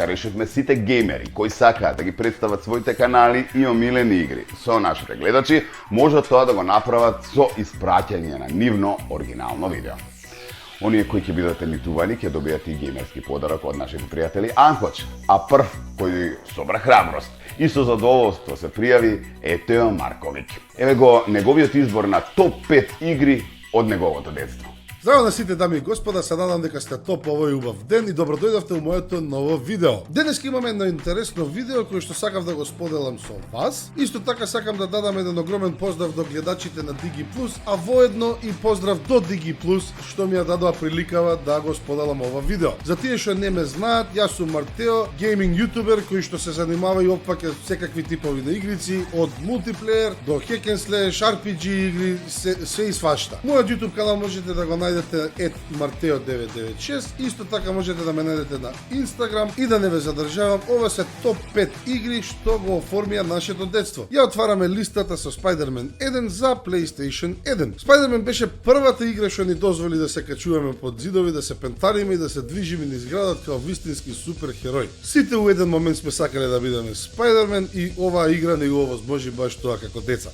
Решивме сите геймери кои сакаат да ги представат своите канали и омилени игри со нашите гледачи, може тоа да го направат со испраќање на нивно оригинално видео. Оние кои ќе бидат емитувани ќе добијат и геймерски подарок од нашите пријатели Анкоч, а прв кој собра храброст и со задоволство се пријави е Тео Марковиќ. Еве го неговиот избор на топ 5 игри од неговото детство. Здраво на сите дами и господа, се надам дека сте топ овој убав ден и добро дојдовте у моето ново видео. Денеска имаме едно интересно видео кој што сакав да го споделам со вас. Исто така сакам да дадам еден огромен поздрав до гледачите на Digi Plus, а воедно и поздрав до Digi Plus што ми ја дадоа приликава да го споделам ова видео. За тие што не ме знаат, јас сум Мартео, гейминг јутубер кој што се занимава и опфаќа секакви типови на игрици, од мултиплеер до hack and slash, RPG игри, се и свашта. Мојот YouTube канал можете да го најдете Marteo996, исто така можете да ме најдете на Instagram и да не ве задржавам, ова се топ 5 игри што го оформија нашето детство. Ја отвараме листата со Spider-Man 1 за PlayStation 1. Spider-Man беше првата игра што ни дозволи да се качуваме под зидови, да се пентариме и да се движиме низ градот као вистински суперхерои. Сите у еден момент сме сакале да бидеме Spider-Man и оваа игра ни го овозможи баш тоа како деца.